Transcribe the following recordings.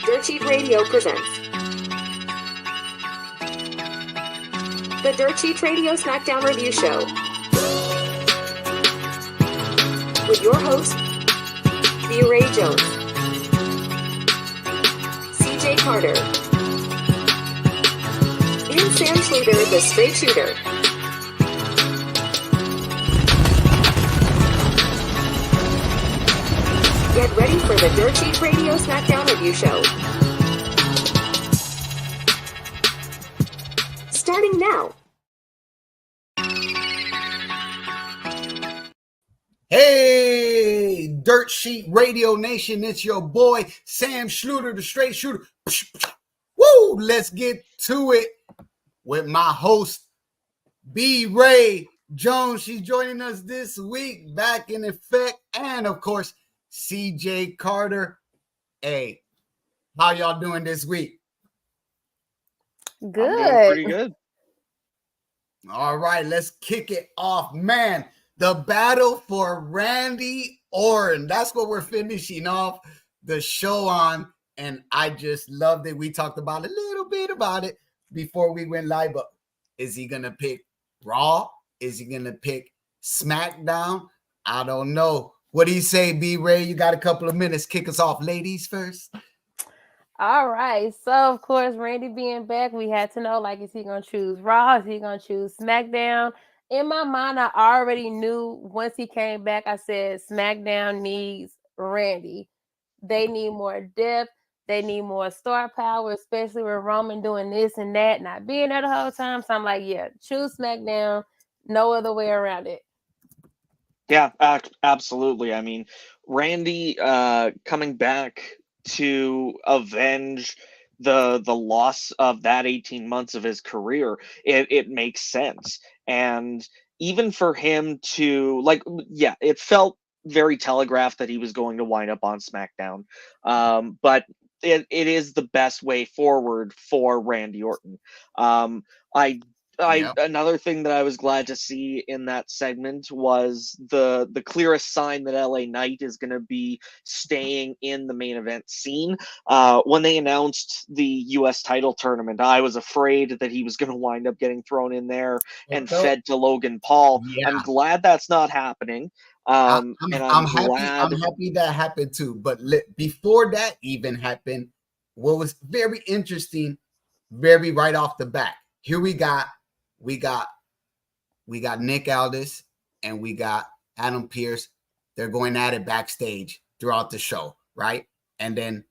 Dirt Sheet Radio presents the Dirt Sheet Radio Smackdown Review Show with your host, B-Ray Jones, CJ Carter, and Sam Schluter, the Straight Shooter. Get ready for the Dirt Sheet Radio Smackdown Review Show. Starting now. Hey, Dirt Sheet Radio Nation, it's your boy, Sam Schluter, the Straight Shooter. Woo! Let's get to it with my host, B-Ray Jones. She's joining us this week, back in effect, and of course, CJ Carter. Hey, how y'all doing this week? Good. I'm doing pretty good. All right, let's kick it off. Man, the battle for Randy Orton. That's what we're finishing off the show on, and I just loved it. We talked about a little bit about it before we went live, but is he going to pick Raw? Is he going to pick SmackDown? I don't know. What do you say, B-Ray? You got a couple of minutes. Kick us off. Ladies first. All right. So, of course, Randy being back, we had to know, like, is he going to choose Raw? Is he going to choose SmackDown? In my mind, I already knew once he came back, I said SmackDown needs Randy. They need more depth. They need more star power, especially with Roman doing this and that, not being there the whole time. So I'm like, yeah, choose SmackDown. No other way around it. Yeah, absolutely. I mean, Randy coming back to avenge the loss of that 18 months of his career, it makes sense. And even for him to, like, yeah, it felt very telegraphed that he was going to wind up on SmackDown. But it is the best way forward for Randy Orton. Another thing that I was glad to see in that segment was the clearest sign that LA Knight is going to be staying in the main event scene. When they announced the U.S. title tournament, I was afraid that he was going to wind up getting thrown in there and fed to Logan Paul. Yeah. I'm glad that's not happening. I'm happy that happened too. But before that even happened, what was very interesting, very right off the bat, here we got Nick Aldis and we got Adam Pearce. They're going at it backstage throughout the show, right? And then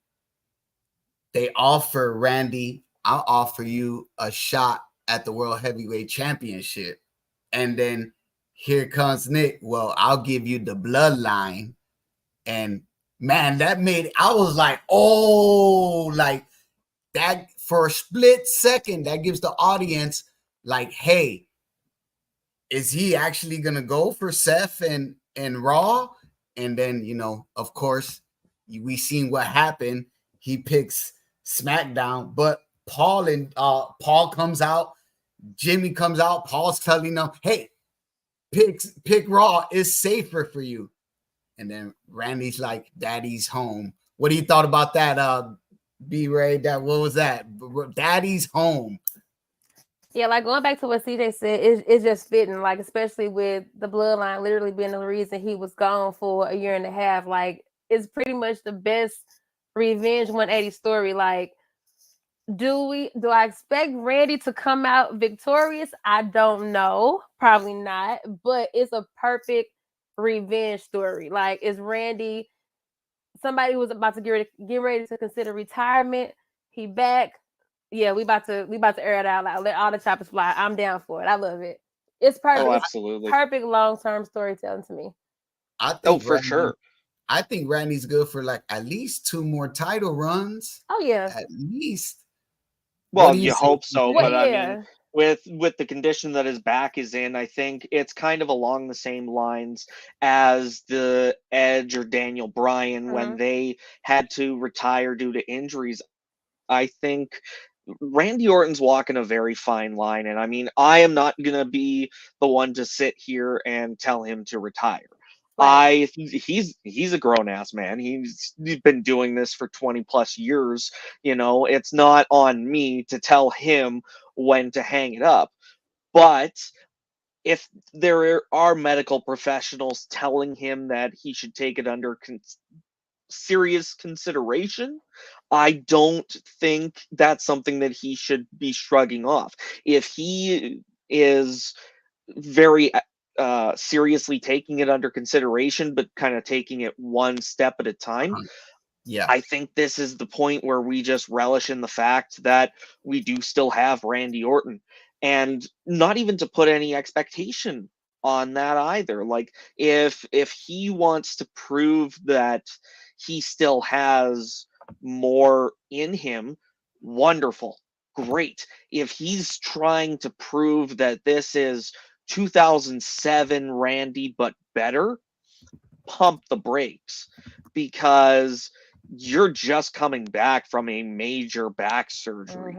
they offer Randy, I'll offer you a shot at the World Heavyweight Championship. And then here comes Nick. Well, I'll give you the bloodline. And man, that made, I was like, oh, like that for a split second, that gives the audience like, hey, is he actually going to go for Seth and Raw? And then, you know, of course, we seen what happened. He picks SmackDown. But Paul comes out, Jimmy comes out, Paul's telling them, hey, pick Raw is safer for you. And then Randy's like, Daddy's home. What do you thought about that, B-Ray? What was that? Daddy's home. Yeah, like going back to what CJ said, it's just fitting, like especially with the bloodline literally being the reason he was gone for a year and a half. Like it's pretty much the best revenge 180 story. Like, do I expect Randy to come out victorious? I don't know, probably not, but it's a perfect revenge story. Like, is Randy somebody who was about to get ready to consider retirement? He back. Yeah, we about to air it out. Like, let all the choppers fly. I'm down for it. I love it. It's perfect. Oh, absolutely. It's perfect long-term storytelling to me. I think for sure. I think Randy's good for like at least 2 more title runs. Oh yeah. At least. Well, you hope so, but I mean, with the condition that his back is in, I think it's kind of along the same lines as the Edge or Daniel Bryan when they had to retire due to injuries. I think Randy Orton's walking a very fine line, and I mean, I am not gonna be the one to sit here and tell him to retire. Right. He's a grown ass man. He's been doing this for 20 plus years. You know, it's not on me to tell him when to hang it up. But if there are medical professionals telling him that he should take it under serious consideration, I don't think that's something that he should be shrugging off. If he is very seriously taking it under consideration, but kind of taking it one step at a time, I think this is the point where we just relish in the fact that we do still have Randy Orton, and not even to put any expectation on that either. Like if he wants to prove that he still has more in him, wonderful, great. If he's trying to prove that this is 2007 Randy but better, pump the brakes, because you're just coming back from a major back surgery.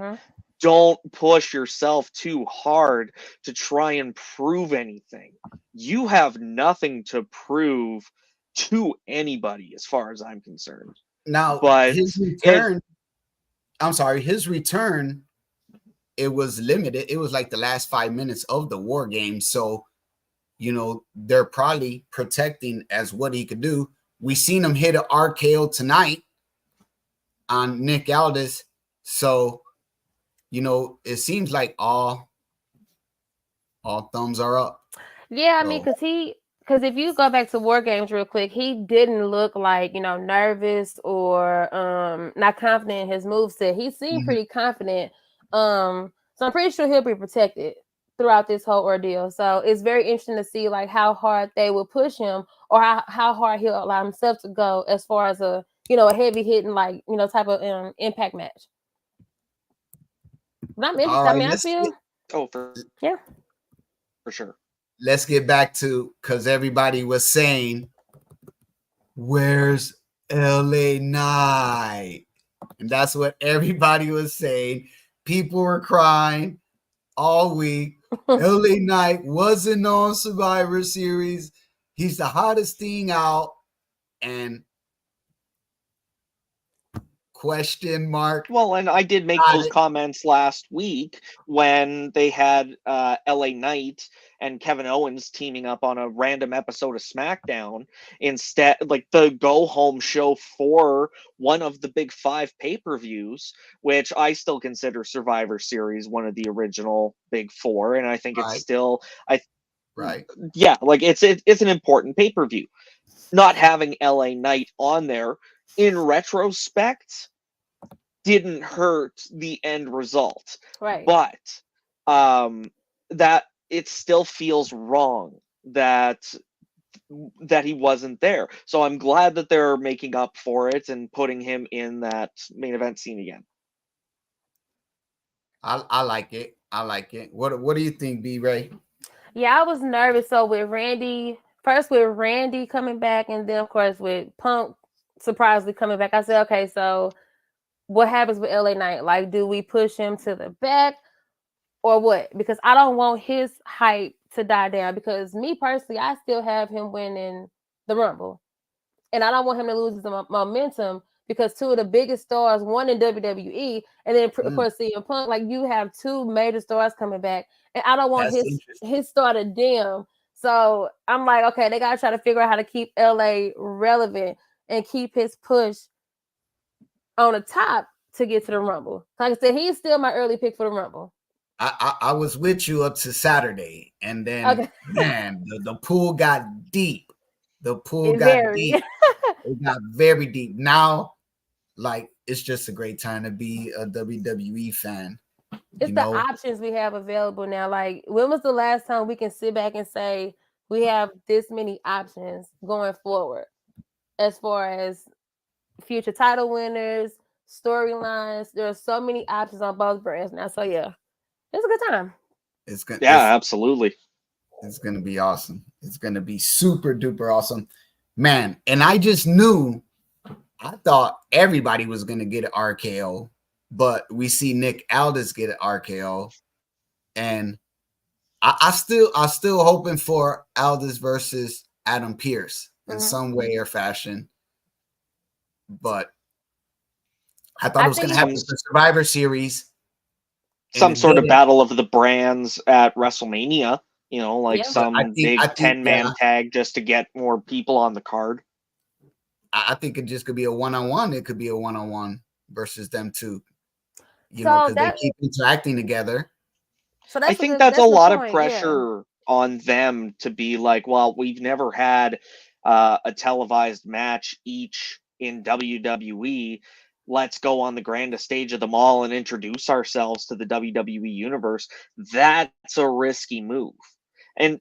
Don't push yourself too hard to try and prove anything. You have nothing to prove to anybody as far as I'm concerned. Now, but his return, his return, it was limited. It was like the last 5 minutes of the War Games. So, you know, they're probably protecting as what he could do. We seen him hit an RKO tonight on Nick Aldis. So, you know, it seems like all thumbs are up. Yeah, I mean, because if you go back to War Games real quick, he didn't look like, you know, nervous or not confident in his moveset. He seemed pretty confident. So I'm pretty sure he'll be protected throughout this whole ordeal. So it's very interesting to see like how hard they will push him, or how hard he'll allow himself to go as far as a, you know, a heavy hitting, like, you know, type of impact match. But I'm interested. I mean, I feel for sure. Let's get back to, because everybody was saying, where's LA Knight? And that's what everybody was saying. People were crying all week. LA Knight wasn't on Survivor Series. He's the hottest thing out. And question mark. Well, and I did make those comments last week when they had LA Knight and Kevin Owens teaming up on a random episode of SmackDown instead, like the go home show for one of the big 5 pay-per-views, which I still consider Survivor Series one of the original big 4, and I think it's still yeah, like it's an important pay-per-view. Not having LA Knight on there, in retrospect, didn't hurt the end result. Right. But that it still feels wrong that he wasn't there. So I'm glad that they're making up for it and putting him in that main event scene again. I like it. I like it. What do you think, B-Ray? Yeah, I was nervous. So with Randy coming back, and then of course with Punk surprisingly coming back, I said, okay, so what happens with LA Knight? Like, do we push him to the back or what? Because I don't want his hype to die down. Because me personally, I still have him winning the Rumble, and I don't want him to lose his momentum. Because two of the biggest stars, one in WWE, and then of course CM Punk. Like, you have two major stars coming back, and I don't want his star to dim. So I'm like, okay, they gotta try to figure out how to keep LA relevant and keep his push on the top to get to the Rumble. Like I said, he's still my early pick for the Rumble. I was with you up to Saturday, and then man, the pool got deep. The pool got deep. It got very deep. Now, like, it's just a great time to be a WWE fan. It's the options we have available now. Like, when was the last time we can sit back and say we have this many options going forward as far as future title winners, storylines? There are so many options on both brands now. So yeah, it's a good time. Absolutely. It's gonna be awesome. It's gonna be super duper awesome, man. And I just knew, I thought everybody was gonna get an RKO, but we see Nick Aldis get an RKO, and I still hoping for Aldis versus Adam Pearce in some way or fashion. But I thought it was gonna happen with the Survivor Series. Some sort of battle of the brands at WrestleMania, you know, like some big 10-man tag just to get more people on the card. I think it just could be a one-on-one. It could be a one-on-one versus them two, you know, because they keep interacting together. So I think that's a lot of pressure on them to be like, well, we've never had a televised match each in WWE. Let's go on the grandest stage of them all and introduce ourselves to the WWE universe. That's a risky move. And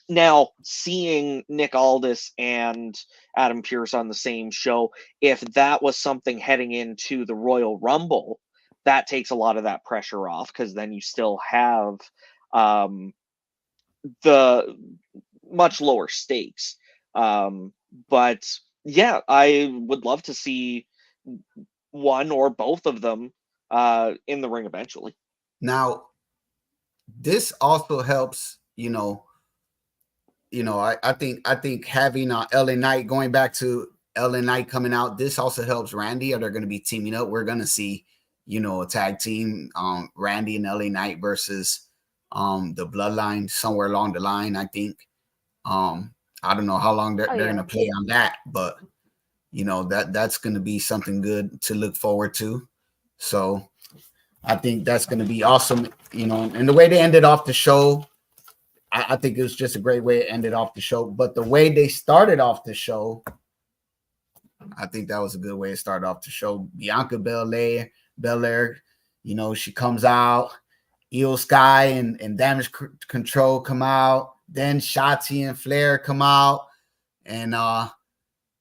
now seeing Nick Aldis and Adam Pearce on the same show, if that was something heading into the Royal Rumble, that takes a lot of that pressure off, because then you still have the much lower stakes. But yeah, I would love to see one or both of them in the ring eventually. Now, this also helps, I think having LA Knight, going back to LA Knight coming out, this also helps Randy. Or they're going to be teaming up. We're going to see, a tag team, Randy and LA Knight versus the Bloodline somewhere along the line, I think. I don't know how long they're going to play on that, but that's going to be something good to look forward to. So I think that's going to be awesome, and the way they ended off the show, I think it was just a great way to end it off the show. But the way they started off the show, I think that was a good way to start off the show. Bianca Belair, she comes out, Io Sky and Damage Control come out, then Shotzi and Flair come out, and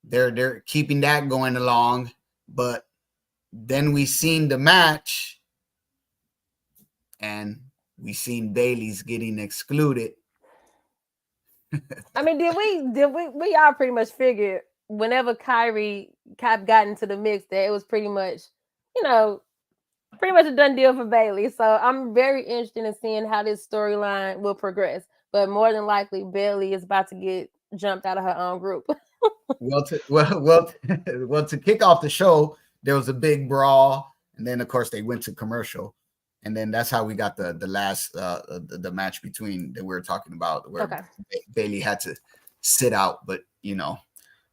they're keeping that going along. But then we seen the match, and we seen Bayley's getting excluded. I mean, did we all pretty much figured whenever Kyrie got into the mix that it was pretty much a done deal for Bayley. So I'm very interested in seeing how this storyline will progress. But more than likely, Bayley is about to get jumped out of her own group. To kick off the show, there was a big brawl, and then of course they went to commercial, and then that's how we got the last the match between that we were talking about, where Bayley had to sit out. But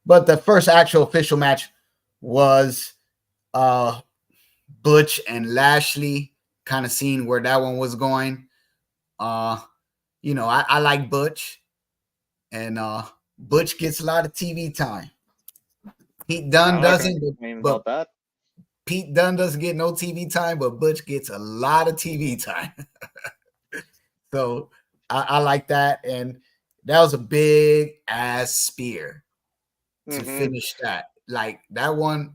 but the first actual official match was Butch and Lashley, kind of seeing where that one was going. I like Butch, and Butch gets a lot of TV time. Pete Dunne doesn't. Pete Dunne doesn't get no TV time, but Butch gets a lot of TV time. So I like that, and that was a big ass spear to finish that. Like that one,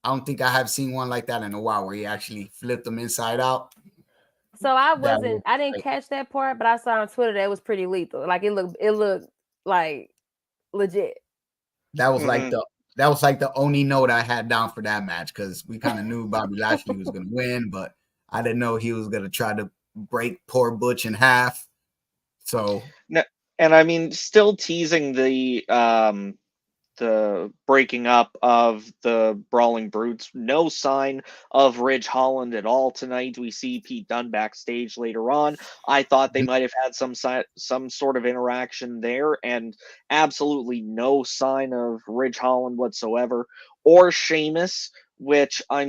I don't think I have seen one like that in a while, where he actually flipped them inside out. So I didn't catch that part, but I saw on Twitter that it was pretty lethal. Like it looked like legit. That was like that was like the only note I had down for that match, because we kind of knew Bobby Lashley was going to win, but I didn't know he was going to try to break poor Butch in half. So, and I mean, still teasing the breaking up of the Brawling Brutes. No sign of Ridge Holland at all tonight. We see Pete Dunne backstage later on. I thought they might have had some sort of interaction there, and absolutely no sign of Ridge Holland whatsoever, or Sheamus, which I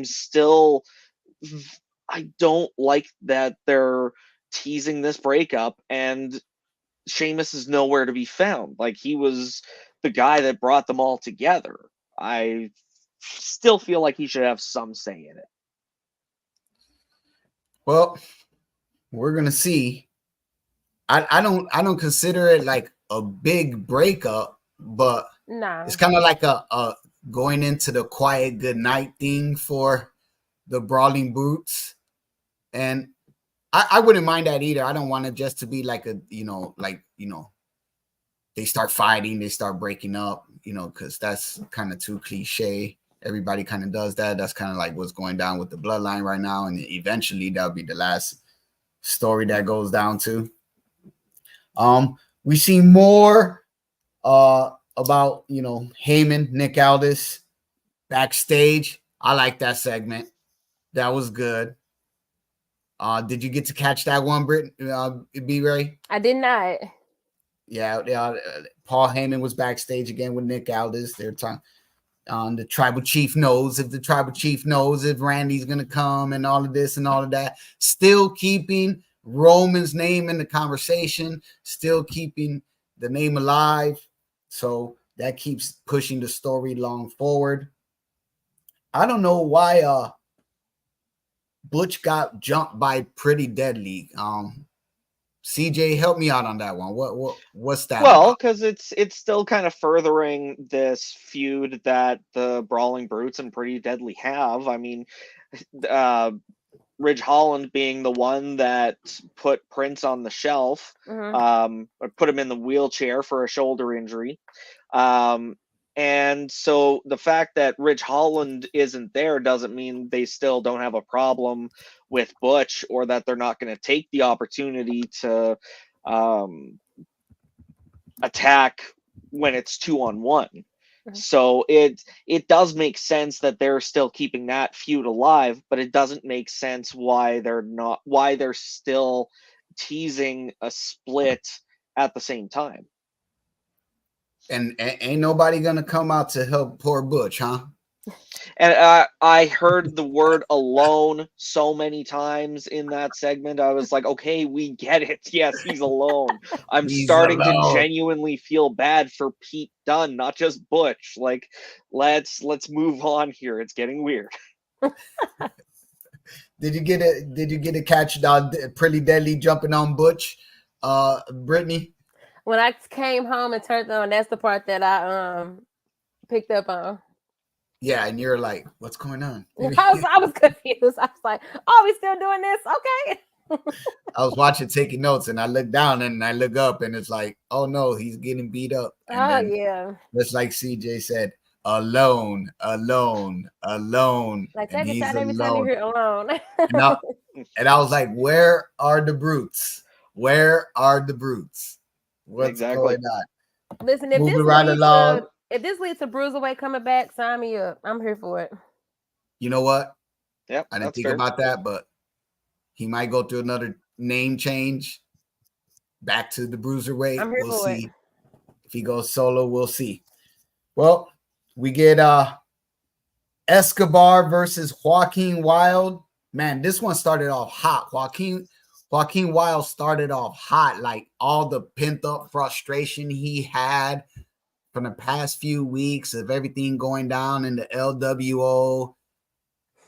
don't like that they're teasing this breakup, and Sheamus is nowhere to be found. Like, he was the guy that brought them all together. I still feel like he should have some say in it. Well, we're gonna see. I don't consider it like a big breakup, but it's kind of like a going into the quiet good night thing for the Brawling Brutes, and I wouldn't mind that either. I don't want it just to be like they start fighting, they start breaking up, because that's kind of too cliche. Everybody kind of does that. That's kind of like what's going down with the bloodline right now, and eventually that'll be the last story that goes down to. We see more about Heyman, Nick Aldis backstage. I like that segment. That was good. Did you get to catch that one, B-Ray? I did not. Yeah. Paul Heyman was backstage again with Nick Aldis. They're talking. The tribal chief knows if Randy's gonna come, and all of this and all of that. Still keeping Roman's name in the conversation. Still keeping the name alive. So that keeps pushing the story long forward. I don't know why Butch got jumped by Pretty Deadly. CJ, help me out on that one. What's that? Well, because it's still kind of furthering this feud that the Brawling Brutes and Pretty Deadly have. I mean, Ridge Holland being the one that put Prince on the shelf, or put him in the wheelchair for a shoulder injury. And so the fact that Ridge Holland isn't there doesn't mean they still don't have a problem with Butch, or that they're not going to take the opportunity to attack when it's 2-on-1. So it does make sense that they're still keeping that feud alive, but it doesn't make sense why they're still teasing a split at the same time. And ain't nobody gonna come out to help poor Butch, huh? And I heard the word alone so many times in that segment. I was like, okay, we get it. Yes, he's alone. He's starting to genuinely feel bad for Pete Dunne, not just Butch. Like, let's move on here. It's getting weird. Did you get a catch Pretty Deadly jumping on Butch, Brittany? When I came home and turned on, that's the part that I picked up on. Yeah, and you're like, what's going on? I was confused. I was like, oh, we still doing this? Okay. I was watching, taking notes, and I look down and I look up, and it's like, oh no, he's getting beat up. And yeah. Just like CJ said, alone. Like, take a shot every time you hear alone. And I was like, where are the brutes? What's going on? Listen, if this leads to Bruiserweight coming back, sign me up. I'm here for it. You know what? Yep, I didn't think about that, but he might go through another name change back to the Bruiserweight. I'm here we'll for see. it. If he goes solo, we'll see. Well, we get Escobar versus Joaquin Wilde. Man, this one started off hot. Joaquin Wilde started off hot, like all the pent-up frustration he had from the past few weeks of everything going down in the LWO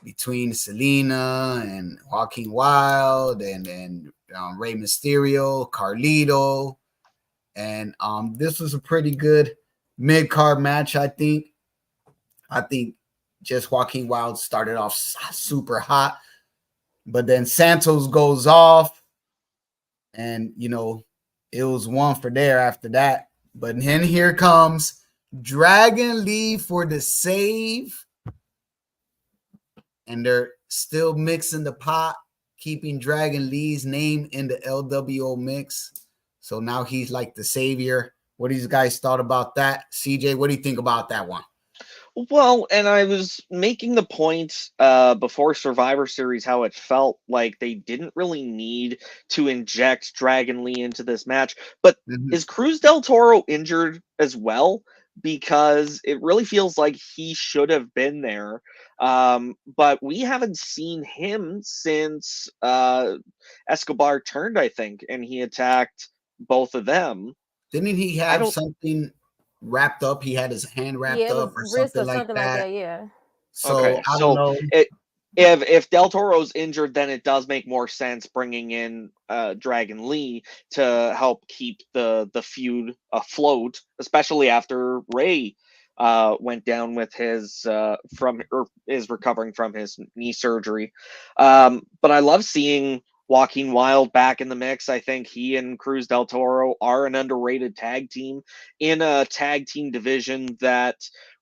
between Selena and Joaquin Wilde and Rey Mysterio, Carlito. And this was a pretty good mid-card match, I think. I think just Joaquin Wilde started off super hot. But then Santos goes off, and, it was one for there after that. But then here comes Dragon Lee for the save. And they're still mixing the pot, keeping Dragon Lee's name in the LWO mix. So now he's like the savior. What do you guys thought about that? CJ, what do you think about that one? Well, and I was making the point before Survivor Series how it felt like they didn't really need to inject Dragon Lee into this match. But is Cruz del Toro injured as well? Because it really feels like he should have been there. But we haven't seen him since Escobar turned, I think, and he attacked both of them. Didn't he have something wrapped up? He had his hand wrapped up or something like that. Yeah. So okay, I don't know. If Del Toro's injured, then it does make more sense bringing in Dragon Lee to help keep the feud afloat, especially after Ray went down with his is recovering from his knee surgery. But I love seeing Joaquin Wilde back in the mix. I think he and Cruz del Toro are an underrated tag team in a tag team division that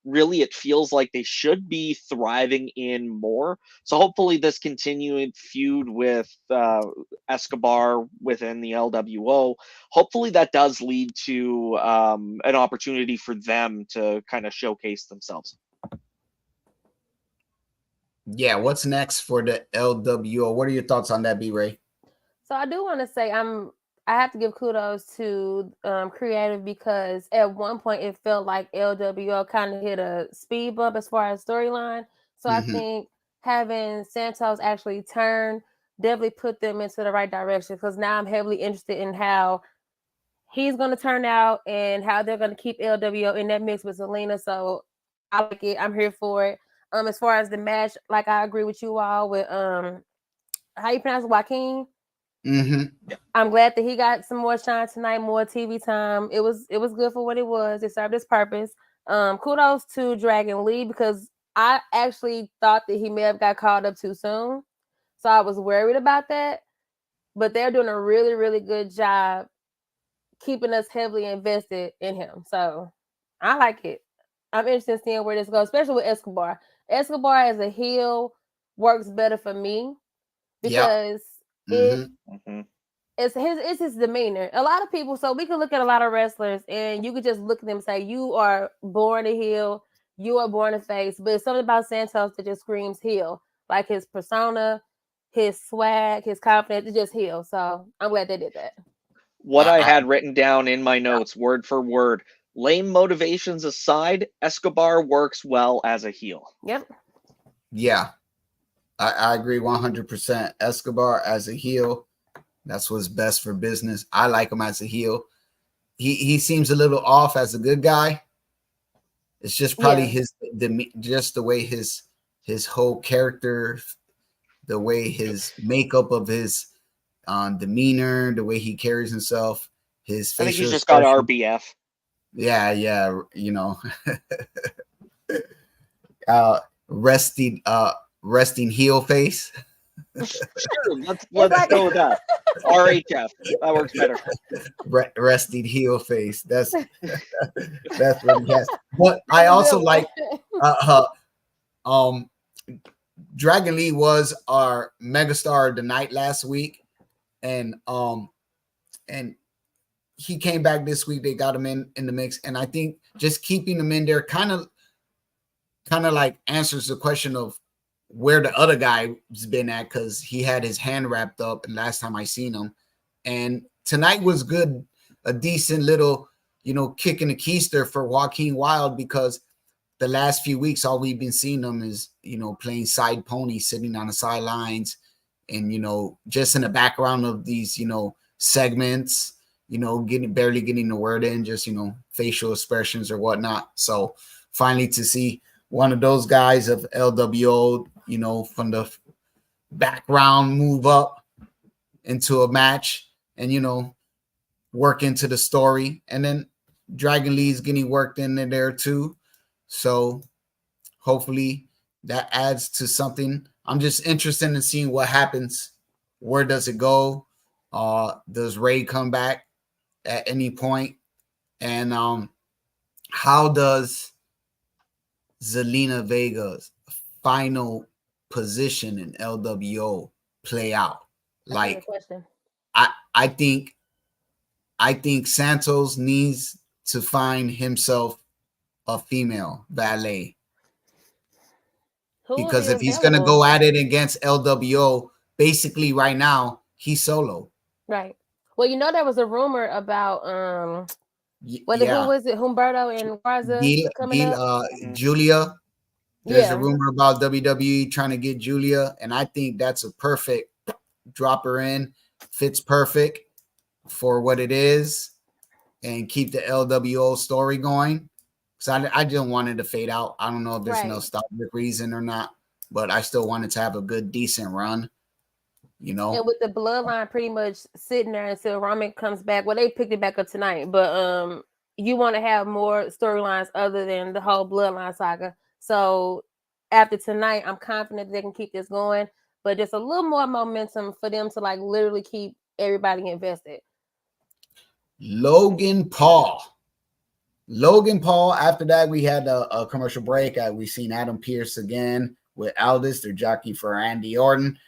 really it feels like they should be thriving in more. So hopefully this continued feud with Escobar within the LWO, hopefully that does lead to an opportunity for them to kind of showcase themselves. Yeah, what's next for the LWO? What are your thoughts on that, B-Ray? So I do want to say I have to give kudos to creative, because at one point it felt like LWO kind of hit a speed bump as far as storyline. So I think having Santos actually turn definitely put them into the right direction, because now I'm heavily interested in how he's going to turn out and how they're going to keep LWO in that mix with Selena. So I like it. I'm here for it. As far as the match, like I agree with you all with how you pronounce Joaquin. I'm glad that he got some more shine tonight, more TV time. It was good for what it was. It served its purpose. Kudos to Dragon Lee, because I actually thought that he may have got called up too soon. So I was worried about that. But they're doing a really, really good job keeping us heavily invested in him. So I like it. I'm interested in seeing where this goes, especially with Escobar. Escobar as a heel works better for me, because it's his demeanor. A lot of people, so we can look at a lot of wrestlers and you could just look at them and say, you are born a heel, you are born a face. But it's something about Santos that just screams heel. Like his persona, his swag, his confidence, it's just heel. So I'm glad they did that. What I had written down in my notes, word for word, lame motivations aside, Escobar works well as a heel. Yep. Yeah, I agree 100%. Escobar as a heel, that's what's best for business. I like him as a heel. He seems a little off as a good guy. It's just probably just the way his whole character, the way his makeup of his demeanor, the way he carries himself, his facial I think he's just expression. got RBF. Yeah, you know. Resting heel face. Sure, let's go with that. RHF, that works better. Resting heel face. That's what he has. But I also like Dragon Lee was our megastar of the night last week, and he came back this week. They got him in the mix, and I think just keeping him in there kind of like answers the question of where the other guy's been at, because he had his hand wrapped up and last time I seen him. And tonight was good, a decent little, kick in the keister for Joaquin Wilde, because the last few weeks, all we've been seeing them is, playing side pony, sitting on the sidelines and, just in the background of these, segments, barely getting the word in, just, facial expressions or whatnot. So finally to see one of those guys of LWO, from the background move up into a match and, work into the story. And then Dragon Lee's getting worked in there too. So hopefully that adds to something. I'm just interested in seeing what happens. Where does it go? Does Ray come back at any point? And how does Zelina Vega's final position in LWO play out? That's a good Like, question. I think Santos needs to find himself a female valet, Who will because be if he's gonna available? go at it against LWO, basically right now he's solo. Right. Well, you know there was a rumor about who Yeah, was it? Humberto and Garza coming up. Julia. There's a Yeah. rumor about WWE trying to get Julia, and I think that's a perfect drop her in. Fits perfect for what it is, and keep the LWO story going. So I just wanted to fade out. I don't know if there's no Right. nostalgic reason or not, but I still wanted to have a good, decent run. You know, And with the bloodline pretty much sitting there until Roman comes back. Well, they picked it back up tonight, but you want to have more storylines other than the whole bloodline saga. So after tonight, I'm confident they can keep this going, but just a little more momentum for them to like literally keep everybody invested. Logan Paul. Logan Paul. After that, we had a commercial break. We seen Adam Pearce again with Aldis. They're jockeying for Andy Orton.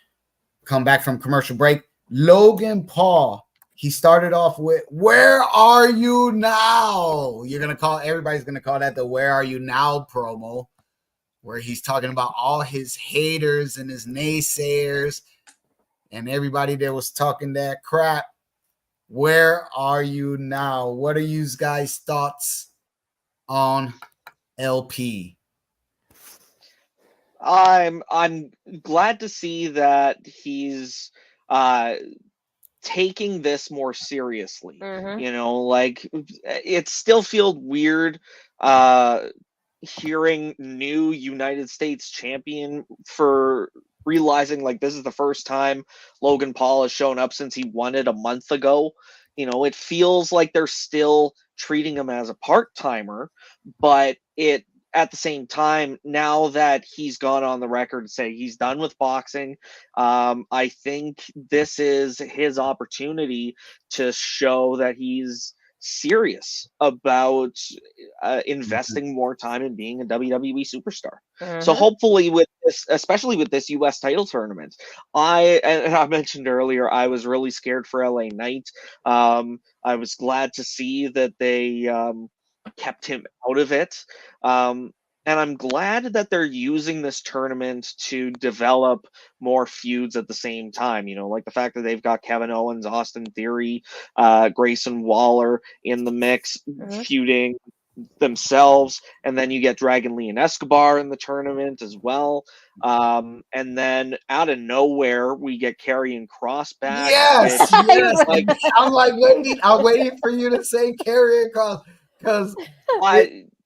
Come back from commercial break. Logan Paul. He started off with "Where are you now?" Everybody's gonna call that the "Where are you now" promo, where he's talking about all his haters and his naysayers and everybody that was talking that crap. Where are you now? What are you guys' thoughts on LP? I'm glad to see that he's taking this more seriously. Mm-hmm. You know, like it still feels weird hearing new United States champion for realizing like this is the first time Logan Paul has shown up since he won it a month ago. You know, it feels like they're still treating him as a part-timer, but it at the same time, now that he's gone on the record to say he's done with boxing, I think this is his opportunity to show that he's serious about investing more time in being a WWE superstar. So hopefully with this, especially with this US title tournament, I mentioned earlier, I was really scared for LA Knight. I was glad to see that they kept him out of it. And I'm glad that they're using this tournament to develop more feuds at the same time. You know, like the fact that they've got Kevin Owens, Austin Theory, Grayson Waller in the mix, feuding themselves, and then you get Dragon Lee and Escobar in the tournament as well. And then out of nowhere, we get Karrion Kross back. Yes, Which, yes. Like, I'm waiting. I'm waiting for you to say Karrion Kross, because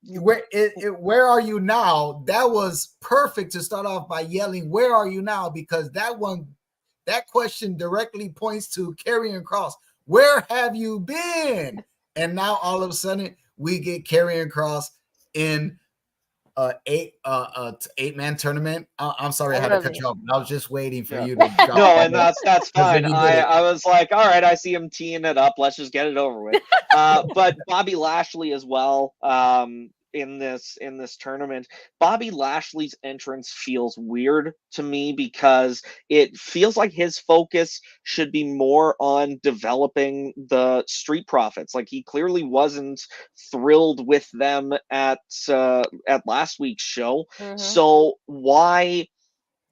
where are you now? That was perfect to start off by yelling, "Where are you now?" Because that question directly points to Karrion Kross. Where have you been? And now all of a sudden we get Karrion Kross in eight-man tournament. I'm sorry I had to cut you off. I was just waiting for you to drop. No, and that's fine. I was like, all right, I see him teeing it up. Let's just get it over with. But Bobby Lashley as well. In this tournament, Bobby Lashley's entrance feels weird to me because it feels like his focus should be more on developing the Street Profits. Like he clearly wasn't thrilled with them at last week's show. So why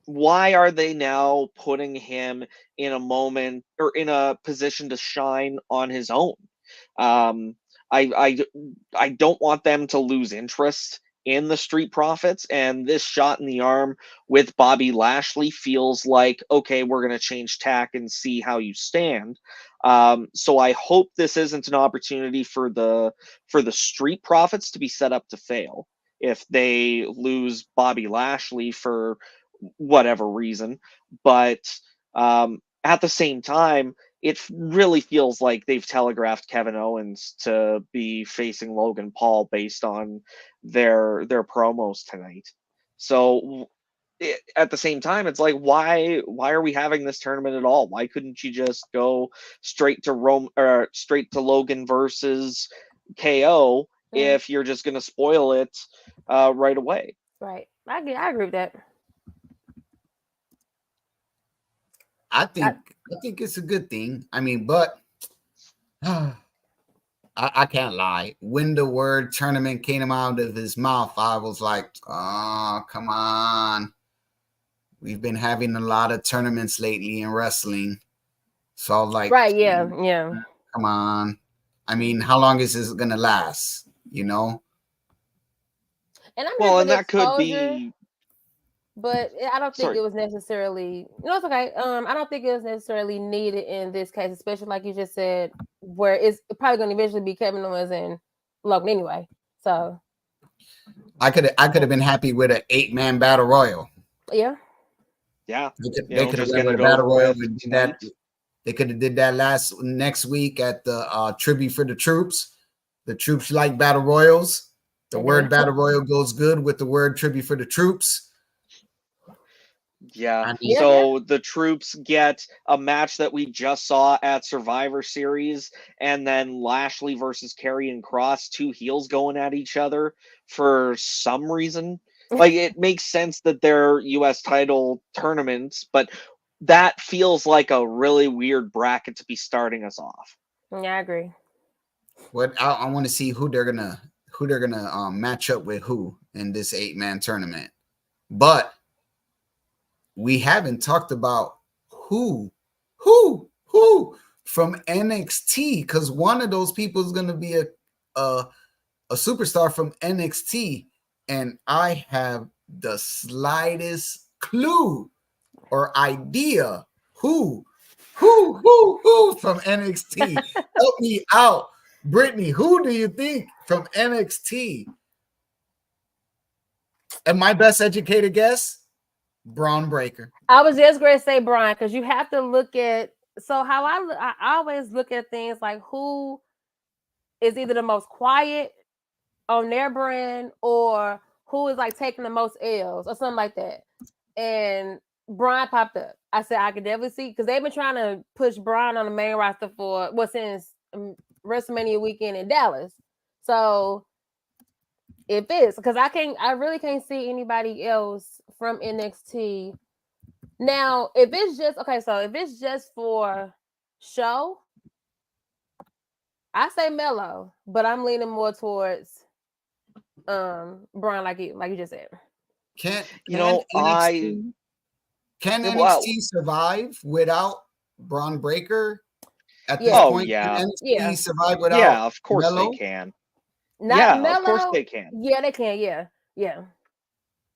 are they now putting him in a moment or in a position to shine on his own? I don't want them to lose interest in the Street Profits, and this shot in the arm with Bobby Lashley feels like, okay, we're going to change tack and see how you stand. So I hope this isn't an opportunity for the Street Profits to be set up to fail if they lose Bobby Lashley for whatever reason. But at the same time, it really feels like they've telegraphed Kevin Owens to be facing Logan Paul based on their promos tonight. So at the same time, it's like, why are we having this tournament at all? Why couldn't you just go straight to straight to Logan versus KO if you're just going to spoil it right away. Right. I agree with that. I think it's a good thing. I mean, but I can't lie. When the word tournament came out of his mouth, I was like, oh, come on. We've been having a lot of tournaments lately in wrestling. So I was like, right, yeah. Come on. I mean, how long is this going to last? You know? And I'm Well, here and for the that could exposure, be. but I don't think Sorry. it was necessarily. It's okay. I don't think it was necessarily needed in this case, especially like you just said, where it's probably going to eventually be Kevin Owens and Logan anyway. So I could have been happy with an 8-man battle royal. yeah. They could have went with a battle royal and did that. They could have did that next week at the tribute for the troops. The troops like battle royals. The word battle royal goes good with the word tribute for the troops. Yeah. So the troops get a match that we just saw at Survivor Series, and then Lashley versus Karrion Kross, 2 heels going at each other for some reason. Like, it makes sense that they're U.S. title tournaments, but that feels like a really weird bracket to be starting us off. Yeah, I agree. What I want to see who they're gonna match up with who in this 8-man tournament, but we haven't talked about who from NXT, because one of those people is gonna be a superstar from NXT, and I have the slightest clue or idea who from NXT. Help me out, Brittany. Who do you think from NXT? And my best educated guess, Braun Breaker. I was just going to say Braun, because you have to look at. So how I always look at things like who is either the most quiet on their brand or who is like taking the most L's or something like that. And Braun popped up. I said I could definitely see, because they've been trying to push Braun on the main roster since WrestleMania weekend in Dallas. So if it's because I really can't see anybody else from NXT. Now, if it's just for show, I say Melo, but I'm leaning more towards Braun, like you just said. Can NXT survive without Braun Breaker at this point? Yeah. Can NXT survive without? Yeah, of course Melo? they can. Melo? Of course they can. Yeah, they can. Yeah.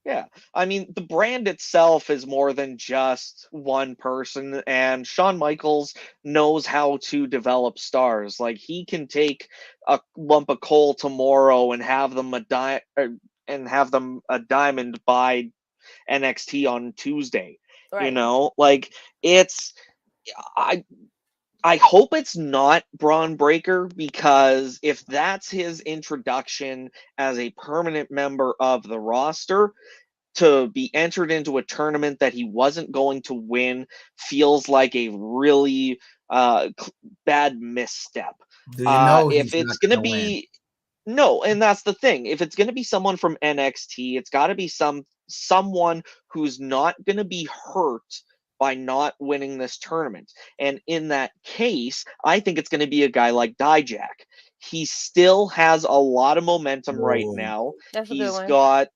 Yeah. I mean, the brand itself is more than just one person, and Shawn Michaels knows how to develop stars. Like, he can take a lump of coal tomorrow and have them a diamond by NXT on Tuesday. Right. You know, like, I hope it's not Braun Breaker, because if that's his introduction as a permanent member of the roster, to be entered into a tournament that he wasn't going to win feels like a really bad misstep. Do you know if it's going to be no, and that's the thing. If it's going to be someone from NXT, it's got to be someone who's not going to be hurt by not winning this tournament. And in that case, I think it's going to be a guy like Dijak. He still has a lot of momentum right now. That's a good one.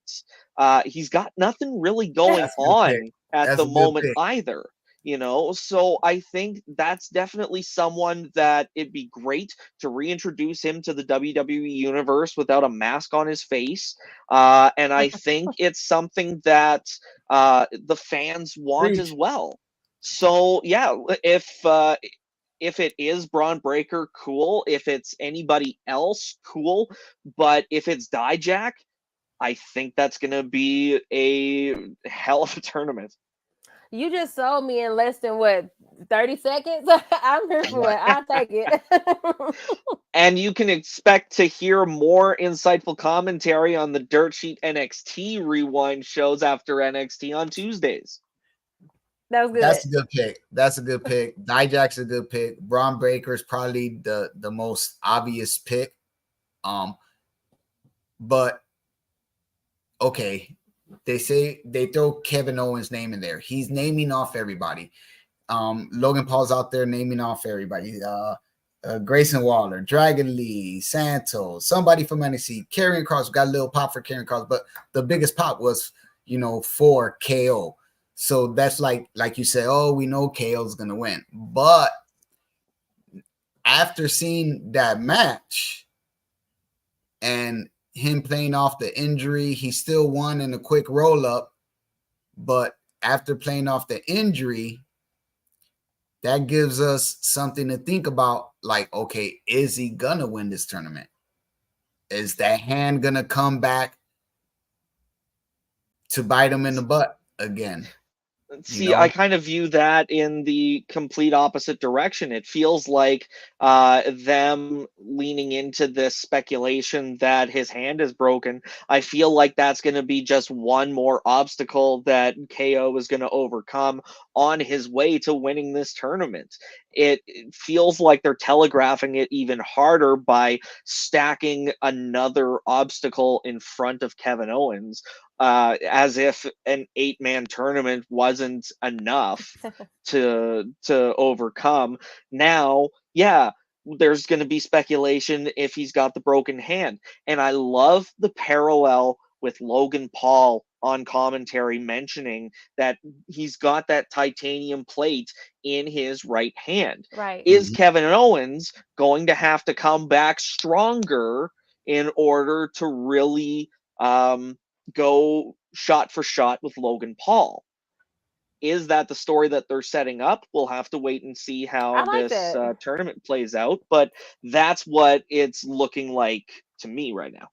He's got nothing really going on at the moment either. You know, so I think that's definitely someone that it'd be great to reintroduce him to the WWE universe without a mask on his face. And I think it's something that the fans want as well. So yeah, if it is Braun Breaker, cool. If it's anybody else, cool. But if it's Dijak, I think that's going to be a hell of a tournament. You just sold me in less than 30 seconds? I'm here for it. I'll take it. And you can expect to hear more insightful commentary on the Dirt Sheet NXT Rewind shows after NXT on Tuesdays. That was good. That's a good pick. Dijak's a good pick. Braun Breaker is probably the most obvious pick. But okay, they say they throw Kevin Owens' name in there. He's naming off everybody. Logan Paul's out there naming off everybody. Grayson Waller, Dragon Lee, Santos, somebody from NXT, Karrion Kross. Got a little pop for Karrion Kross, but the biggest pop was, for KO. So that's like you said, oh, we know KO's gonna win. But after seeing that match and him playing off the injury, he still won in a quick roll-up. But after playing off the injury, that gives us something to think about. Like, okay, is he gonna win this tournament? Is that hand gonna come back to bite him in the butt again? See, I kind of view that in the complete opposite direction. It feels like them leaning into this speculation that his hand is broken. I feel like that's going to be just one more obstacle that KO is going to overcome on his way to winning this tournament. It feels like they're telegraphing it even harder by stacking another obstacle in front of Kevin Owens. As if an 8-man tournament wasn't enough to overcome. Now, yeah, there's going to be speculation if he's got the broken hand. And I love the parallel with Logan Paul on commentary mentioning that he's got that titanium plate in his right hand. Right. Is Kevin Owens going to have to come back stronger in order to really go shot for shot with Logan Paul? Is that the story that they're setting up? We'll have to wait and see how this tournament plays out, but that's what it's looking like to me right now.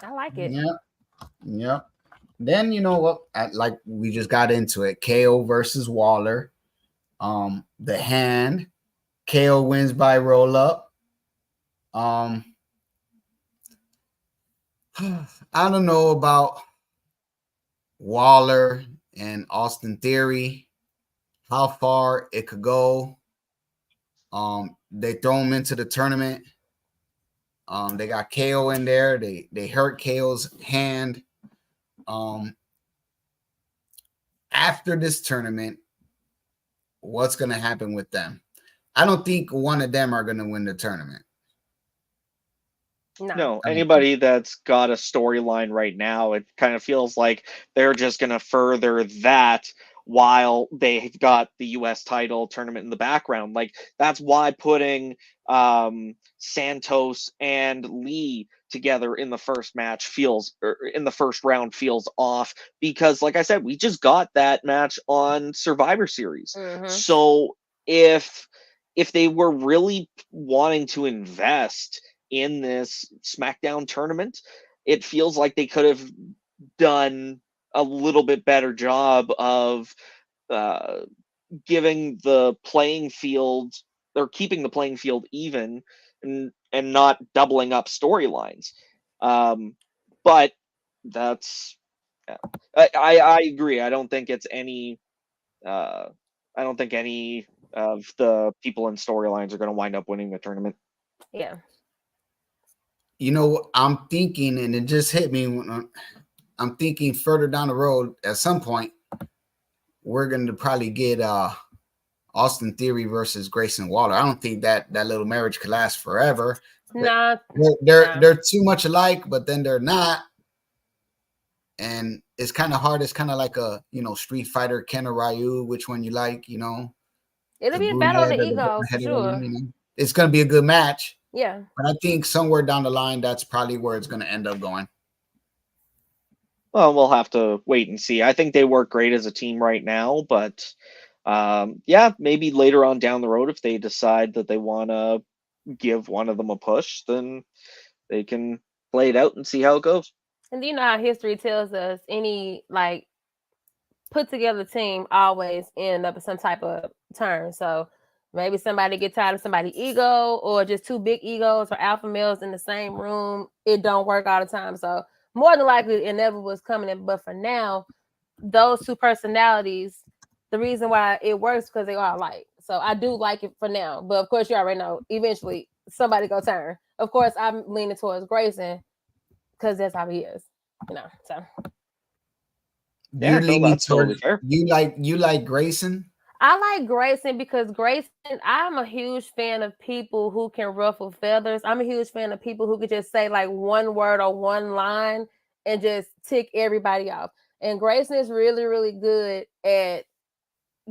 I like it. Yeah. Then, you know what? Like we just got into it. KO versus Waller. The hand. KO wins by roll up. I don't know about Waller and Austin Theory, how far it could go. They throw him into the tournament. They got KO in there. They hurt KO's hand. After this tournament, what's going to happen with them? I don't think one of them are going to win the tournament. No, anybody that's got a storyline right now, it kind of feels like they're just going to further that while they've got the U.S. title tournament in the background. Like, that's why putting Santos and Lee together in the first round feels off, because, like I said, we just got that match on Survivor Series. So if they were really wanting to invest in this Smackdown tournament, it feels like they could have done a little bit better job of giving the playing field, or keeping the playing field even, and not doubling up storylines. But that's, I agree. I don't think it's any. I don't think any of the people in storylines are going to wind up winning the tournament. Yeah. You know, I'm thinking, and it just hit me. I'm thinking further down the road, at some point, we're going to probably get Austin Theory versus Grayson Waller. I don't think that little marriage could last forever. Nah. They're too much alike, but then they're not. And it's kind of hard. It's kind of like a, Street Fighter, Ken or Ryu, which one you like, It'll be a battle on the egos, for sure. It's going to be a good match. Yeah. But I think somewhere down the line, that's probably where it's going to end up going. Well, we'll have to wait and see. I think they work great as a team right now, but yeah, maybe later on down the road, if they decide that they want to give one of them a push, then they can play it out and see how it goes. And you know how history tells us any put together team always end up in some type of turn. So maybe somebody get tired of somebody's ego, or just two big egos or alpha males in the same room. It don't work all the time. So more than likely, it never was coming in. But for now, those two personalities, the reason why it works because they are alike. So I do like it for now. But of course, you already know, eventually somebody go turn. Of course, I'm leaning towards Grayson because that's how he is, So Yeah, You're no, leaning that's totally toward fair. you like Grayson. I like Grayson because I'm a huge fan of people who can ruffle feathers. I'm a huge fan of people who could just say like one word or one line and just tick everybody off. And Grayson is really, really good at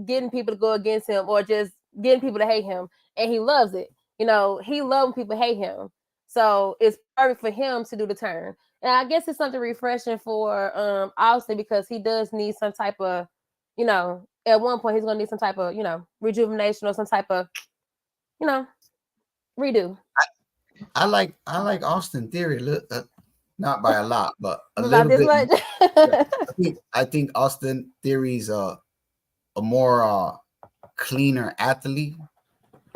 getting people to go against him or just getting people to hate him. And he loves it. He loves when people hate him. So it's perfect for him to do the turn. And I guess it's something refreshing for Austin because he does need some type of, at one point he's gonna need some type of, rejuvenation or some type of, redo. I like Austin Theory, not by a lot, but a About little this bit. much. Yeah. I think Austin Theory's a more cleaner athlete,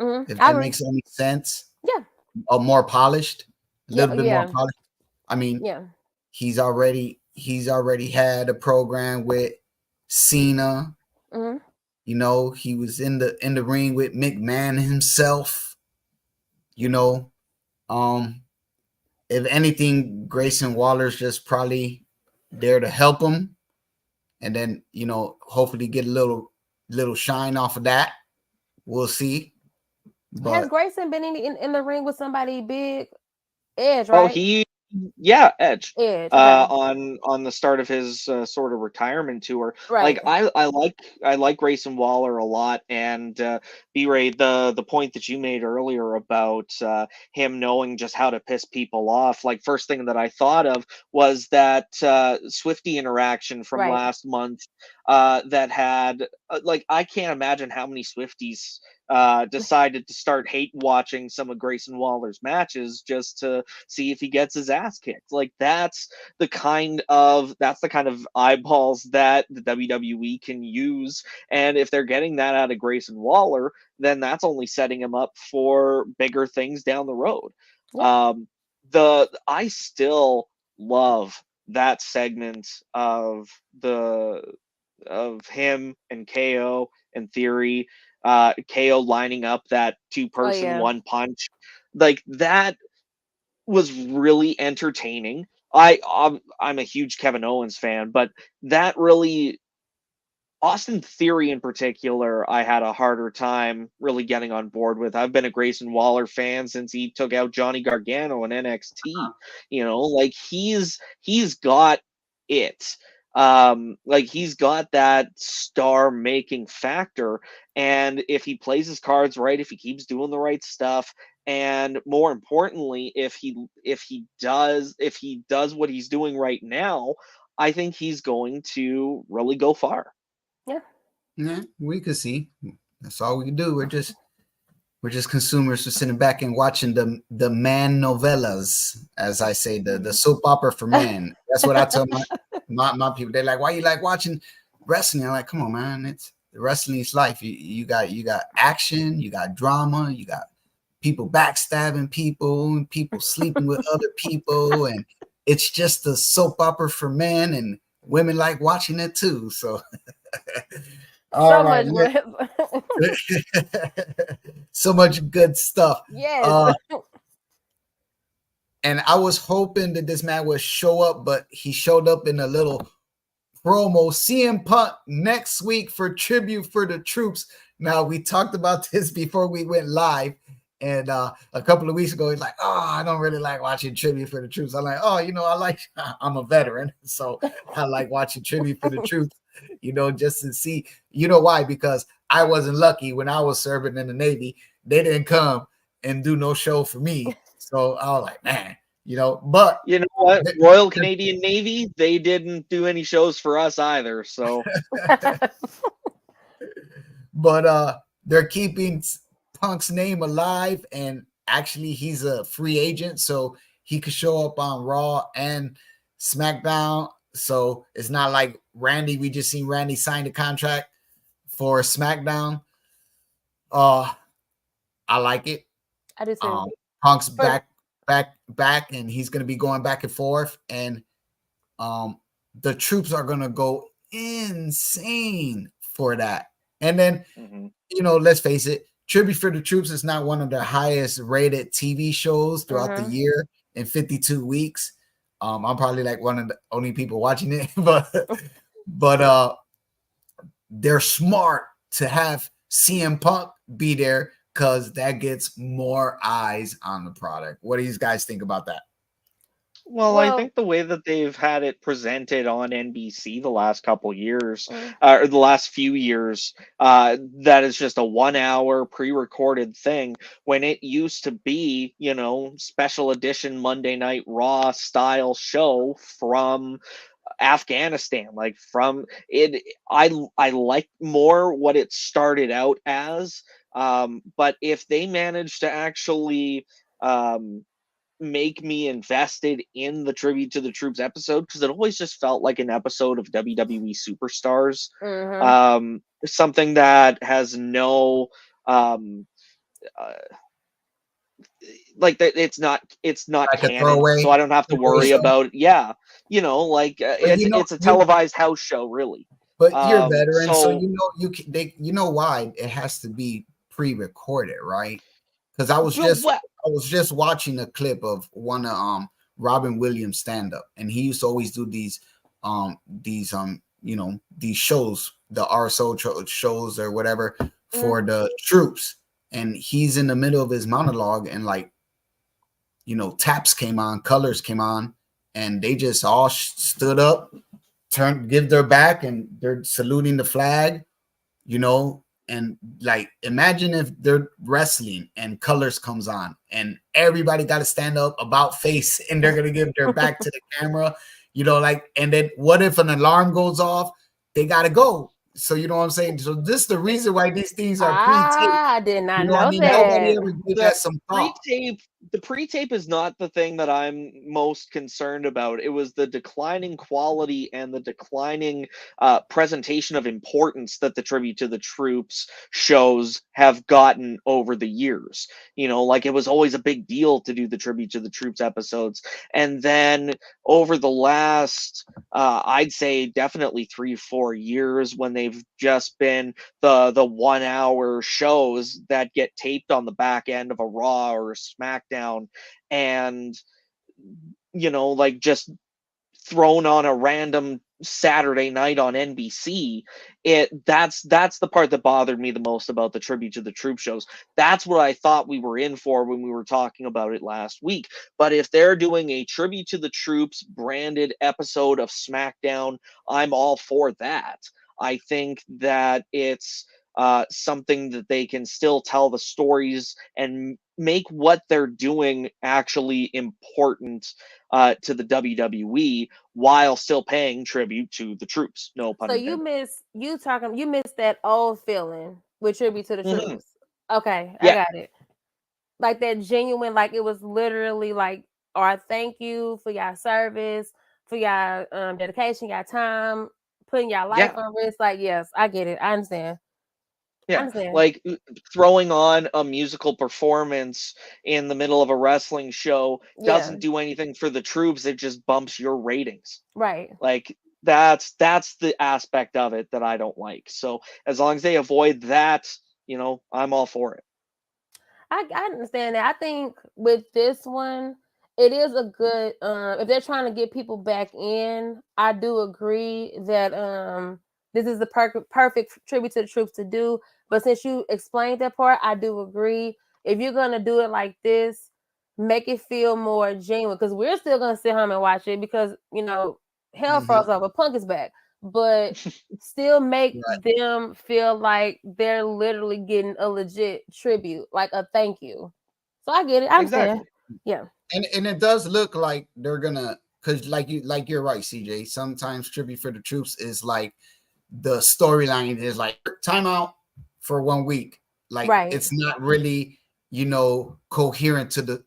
if I that agree. makes any sense. Yeah. Or more polished, a little bit more Yeah. polished. I mean, Yeah. he's already had a program with Cena. Mm-hmm. He was in the ring with McMahon himself. If anything, Grayson Waller's just probably there to help him, and then hopefully get a little shine off of that. We'll see. But Has Grayson been in the ring with somebody big? Edge, Oh, right? Edge. Edge. Okay. On the start of his sort of retirement tour. Right. Like I like Grayson Waller a lot, and B-Ray, the point that you made earlier about him knowing just how to piss people off. Like first thing that I thought of was that Swifty interaction from Right. last month that had like I can't imagine how many Swifties decided to start hate watching some of Grayson Waller's matches just to see if he gets his ass kicked. Like that's the kind of eyeballs that the WWE can use, and if they're getting that out of Grayson Waller, then that's only setting him up for bigger things down the road. Yeah. I still love that segment of him and KO and Theory, KO lining up that two-person yeah. one punch. Like that was really entertaining. I'm a huge Kevin Owens fan, but that really Austin Theory in particular, I had a harder time really getting on board with. I've been a Grayson Waller fan since he took out Johnny Gargano in NXT. Like he's got it. Like he's got that star making factor, and if he plays his cards right, if he keeps doing the right stuff, and more importantly, if he does what he's doing right now, I think he's going to really go far. Yeah, we could see. That's all we can do. We're just consumers who sitting back and watching the man novellas, as I say, the soap opera for men. That's what I tell my people. They're like, "Why you like watching wrestling?" I'm like, "Come on, man. It's wrestling's life. You got action, you got drama, you got people backstabbing people and people sleeping with other people, and it's just a soap opera for men, and women like watching it too." So. All right. So much good stuff. Yes. And I was hoping that this man would show up, but he showed up in a little promo. CM Punk next week for Tribute for the Troops. Now, we talked about this before we went live. And a couple of weeks ago, he's like, "Oh, I don't really like watching Tribute for the Troops." I'm like, "Oh, I'm a veteran, so I like watching Tribute for the Troops, just to see, why? Because I wasn't lucky when I was serving in the Navy. They didn't come and do no show for me. So I was like, man, but you know what? Royal Canadian Navy, they didn't do any shows for us either. So, but they're keeping Punk's name alive, and actually he's a free agent, so he could show up on Raw and SmackDown. So it's not like Randy. We just seen Randy sign the contract for SmackDown. I like it. I do too. Punk's back, and he's going to be going back and forth, and the troops are going to go insane for that. And then, let's face it, Tribute for the Troops is not one of the highest rated TV shows throughout the year in 52 weeks. I'm probably like one of the only people watching it, but they're smart to have CM Punk be there because that gets more eyes on the product. What do you guys think about that? Well, I Well, think the way that they've had it presented on NBC the last couple years, mm, or the last few years, that is just a 1 hour pre-recorded thing. When it used to be, special edition Monday Night Raw style show from Afghanistan, like from it. I like more what it started out as, but if they manage to actually. Make me invested in the Tribute to the Troops episode, because it always just felt like an episode of WWE Superstars. mhm. Something that has no uh, like that, it's not Like a canon, so I throwaway, don't have to throwaway worry show? about, yeah, But it's a televised house show, really. but you're a veteran, so So you know why it has to be pre-recorded, right? Because I was but just what I was just watching a clip of one of Robin Williams stand up, and he used to always do these shows, the RSO shows or whatever for the troops, and he's in the middle of his monologue, and like taps came on, colors came on, and they just all stood up, give their back, and they're saluting the flag, and like imagine if they're wrestling and colors comes on and everybody got to stand up about face and they're gonna give their back to the camera, and then what if an alarm goes off? They gotta go. So you know what I'm saying? So this is the reason why these things are pre-taped. I did You not know what I know mean? Nobody that. ever gave the that some thought. pre-tape the pre-tape is not the thing that I'm most concerned about. It was the declining quality and the declining presentation of importance that the Tribute to the Troops shows have gotten over the years. Like, it was always a big deal to do the Tribute to the Troops episodes, and then over the last I'd say definitely 3-4 years, when they've just been the 1 hour shows that get taped on the back end of a Raw or a SmackDown, and like just thrown on a random Saturday night on NBC. That's the part that bothered me the most about the Tribute to the Troop shows. That's what I thought we were in for when we were talking about it last week. But if they're doing a Tribute to the Troops branded episode of SmackDown, I'm all for that. I think that it's something that they can still tell the stories and make what they're doing actually important to the WWE, while still paying tribute to the troops. No pun So you intended. miss that old feeling with Tribute to the Hmm. Troops. Okay, I Yeah, got it. Like that genuine, like it was literally like, or I thank you for your service, for your dedication, your time, putting your life yeah, on risk. Like, yes, I get it. I understand. I yeah. understand. Like, throwing on a musical performance in the middle of a wrestling show Yeah, doesn't do anything for the troops. It just bumps your ratings. right. Like, that's the aspect of it that I don't like. So as long as they avoid that, I'm all for it. I understand that. I think with this one, it is a good if they're trying to get people back in, I do agree that this is the perfect tribute to the troops to do. But since you explained that part, I do agree. If you're gonna do it like this, make it feel more genuine, because we're still gonna sit home and watch it because hell froze Mhm. over, Punk is back. But still make Right. them feel like they're literally getting a legit tribute, like a thank you. So I get it. I understand. Exactly. Yeah. And it does look like they're gonna, because you're right, CJ. Sometimes tribute for the troops is like the storyline is like timeout for 1 week. Like Right. it's not really, coherent to the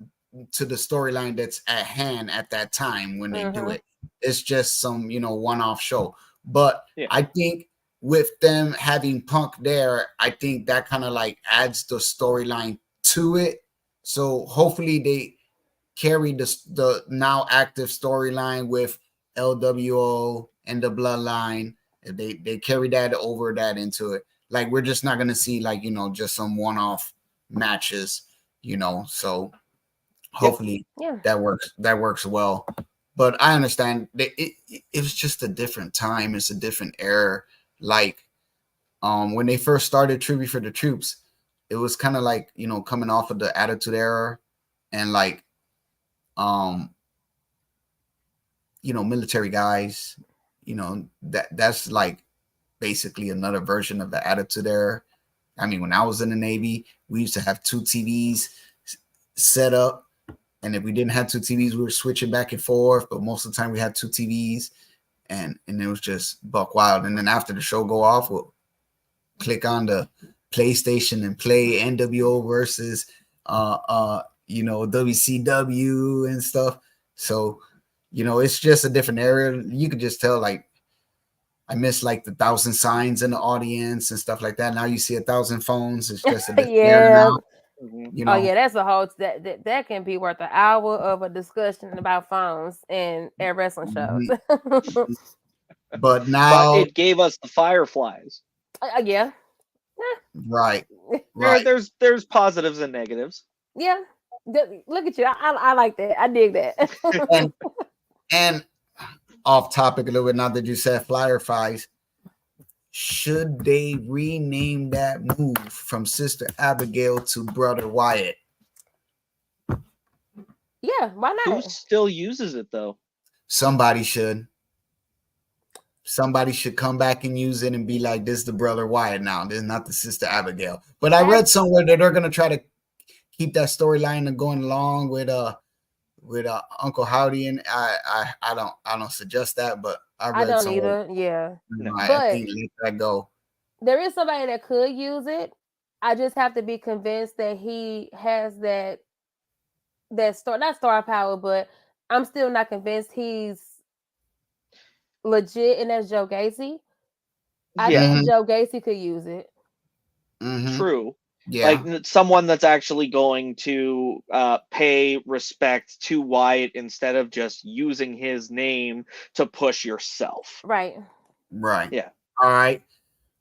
storyline that's at hand at that time when they do Mm-hmm. it. It's just some, one-off show. But Yeah. I think with them having Punk there, I think that kind of like adds the storyline to it. So hopefully they carry the now active storyline with LWO and the Bloodline. They carry that into it. Like we're just not gonna see like just some one-off matches. So Yep. hopefully Yeah. that works well. but I understand that it was just a different time. It's a different era. Like, when they first started Tribute for the Troops, it was kind of like, coming off of the Attitude Era, and like, military guys, that's like basically another version of the Attitude Era. I mean, when I was in the Navy, we used to have 2 TVs set up. And if we didn't have 2 TVs, we were switching back and forth. But most of the time we had 2 TVs, and it was just buck wild. And then after the show go off, we'll click on the PlayStation and play NWO versus WCW and stuff. So, it's just a different era. You could just tell, like, I miss like the 1,000 signs in the audience and stuff like that. Now you see 1,000 phones. It's just a different era now. Oh yeah, that's a whole that can be worth an hour of a discussion about phones and at wrestling shows. But now it gave us the Fireflies. Yeah. Right. There's positives and negatives. Yeah. Look at you. I like that. I dig that. and off topic a little bit, now that you said Fireflies, should they rename that move from Sister Abigail to Brother Wyatt? Yeah, why not? Who still uses it though? Somebody should. Somebody should come back and use it and be like, this is the Brother Wyatt now. This is not the Sister Abigail. But I read somewhere that they're gonna try to keep that storyline going along with Uncle Howdy, and I don't suggest that, but I don't either. Yeah, I think let that go. There is somebody that could use it. I just have to be convinced that he has that not star power, but I'm still not convinced he's legit, and that's Joe Gacy. I think Joe Gacy could use it. True. Yeah. Like someone that's actually going to pay respect to Wyatt instead of just using his name to push yourself. Right. Yeah. All right.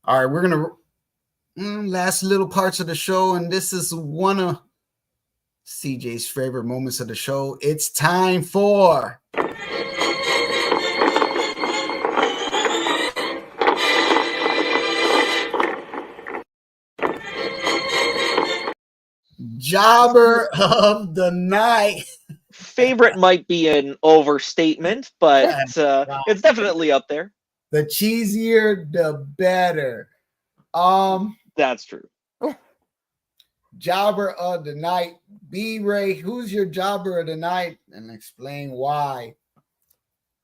We're going to last little parts of the show, and this is one of CJ's favorite moments of the show. It's time for Jobber of the Night. Favorite might be an overstatement, but it's definitely up there. The cheesier, the better. That's true. Jobber of the Night. B-Ray, who's your Jobber of the Night? And explain why.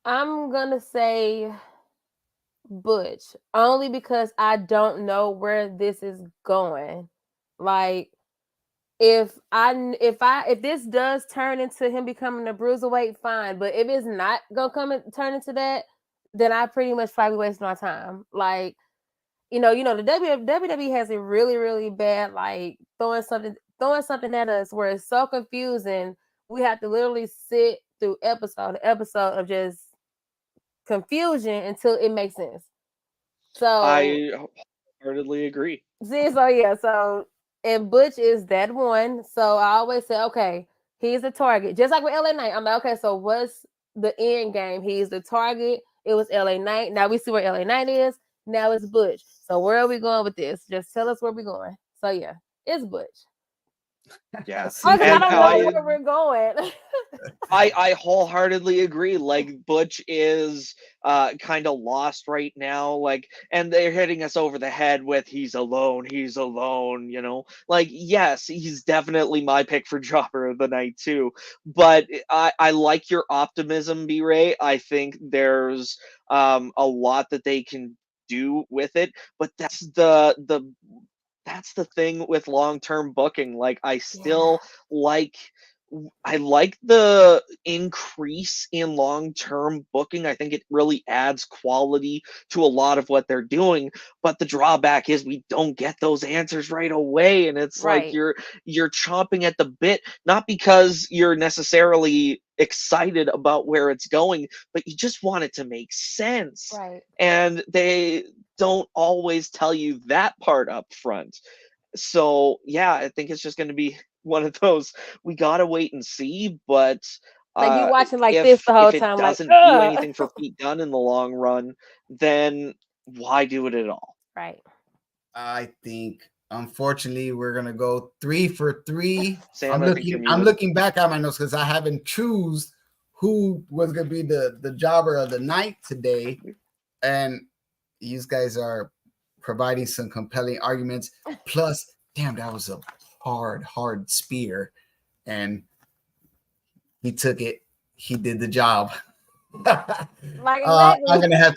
I'm going to say Butch, only because I don't know where this is going. Like, if this does turn into him becoming a bruiserweight, fine. But if it's not gonna turn into that, then I pretty much probably waste my time. Like, the WWE has a really, really bad, like, throwing something at us where it's so confusing. We have to literally sit through episode to episode of just confusion until it makes sense. So I wholeheartedly agree. See, so yeah, and Butch is that one. So I always say, okay, he's the target. Just like with LA Knight. I'm like, okay, so what's the end game? He's the target. It was LA Knight. Now we see where LA Knight is. Now it's Butch. So where are we going with this? Just tell us where we're going. So yeah, it's Butch. Yeah. I don't know where we're going. I wholeheartely agree. Like, Butch is kind of lost right now. Like, and they're hitting us over the head with he's alone. Like, yes, he's definitely my pick for Jobber of the Night too. But I like your optimism, B-Ray. I think there's a lot that they can do with it. But that's the thing with long-term booking. Like, I still I like the increase in long-term booking. I think it really adds quality to a lot of what they're doing. But the drawback is we don't get those answers right away. And it's like you're chomping at the bit, not because you're necessarily excited about where it's going, but you just want it to make sense. Right. And they don't always tell you that part up front. So yeah, I think it's just going to be one of those, we gotta wait and see. But Like you watching like if this the whole if it time, like doesn't do anything for Pete Dunne in the long run, then why do it at all? right. I think, unfortunately, we're gonna go 3 for 3. Sam, I'm I think you're muted. looking back at my notes because I haven't choose who was gonna be the jobber of the night today, and these guys are providing some compelling arguments. Plus, damn, that was a hard spear, and he took it. He did the job. Like exactly. I'm gonna have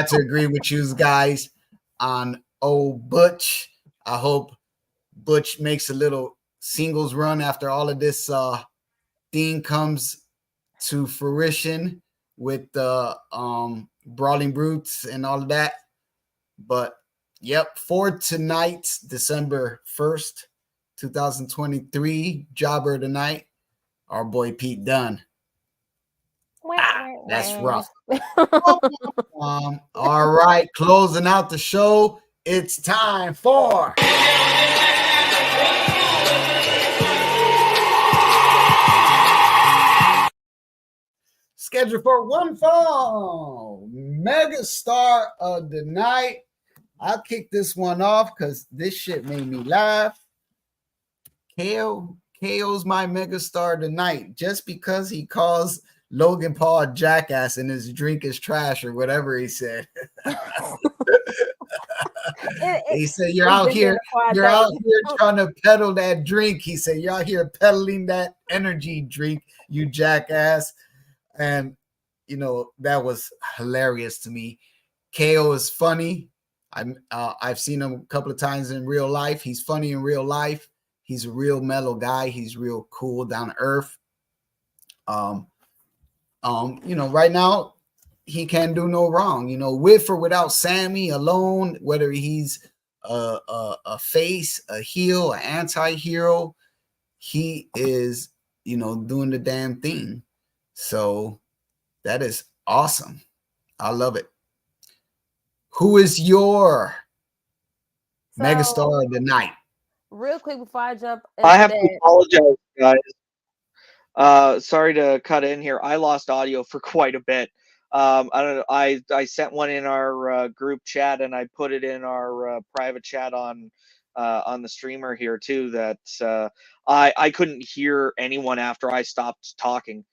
to agree with you guys on old Butch. I hope Butch makes a little singles run after all of this thing comes to fruition with the Brawling Brutes and all of that. But yep, for tonight's December 1st, 2023, jobber of the night, our boy Pete Dunne. That's rough. All right, closing out the show. It's time for schedule for one fall megastar of the night. I'll kick this one off because this shit made me laugh. KO's my megastar tonight just because he calls Logan Paul a jackass and his drink is trash or whatever he said. He said, you're out here trying to peddle that drink. He said, you're out here peddling that energy drink, you jackass. And, that was hilarious to me. KO is funny. I've seen him a couple of times in real life. He's funny in real life. He's a real mellow guy. He's real cool, down to earth. Right now he can't do no wrong. With or without Sammy alone, whether he's a face, a heel, an anti-hero, he is, doing the damn thing. So that is awesome. I love it. Who is your megastar of the night? Real quick before I jump, I have to apologize, guys. Sorry to cut in here. I lost audio for quite a bit. I don't know. I sent one in our group chat and I put it in our private chat on the streamer here too. That I couldn't hear anyone after I stopped talking.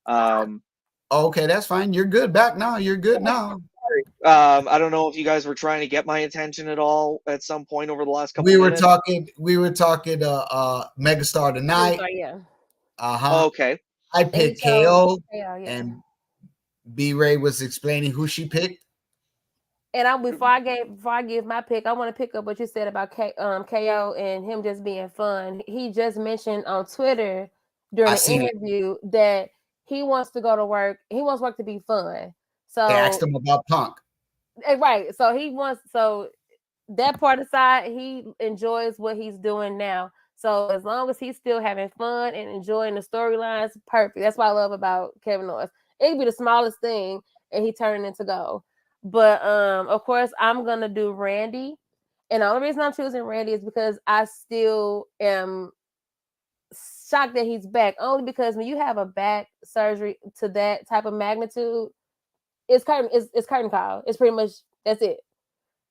Okay, that's fine. You're good back now. You're good now. I don't know if you guys were trying to get my attention at all at some point over the last couple of minutes. We were talking megastar tonight. Yeah. Okay. I picked KO and B-Ray was explaining who she picked. And before I give my pick, I want to pick up what you said about KO and him just being fun. He just mentioned on Twitter during the interview that he wants to go to work. He wants work to be fun. So they asked him about Punk. Right. So that part aside, he enjoys what he's doing now. So as long as he's still having fun and enjoying the storylines, perfect. That's what I love about Kevin Owens. It could be the smallest thing and he turned into gold. But of course, I'm gonna do Randy. And the only reason I'm choosing Randy is because I still am shocked that he's back. Only because when you have a back surgery to that type of magnitude, it's curtain call. It's pretty much that's it.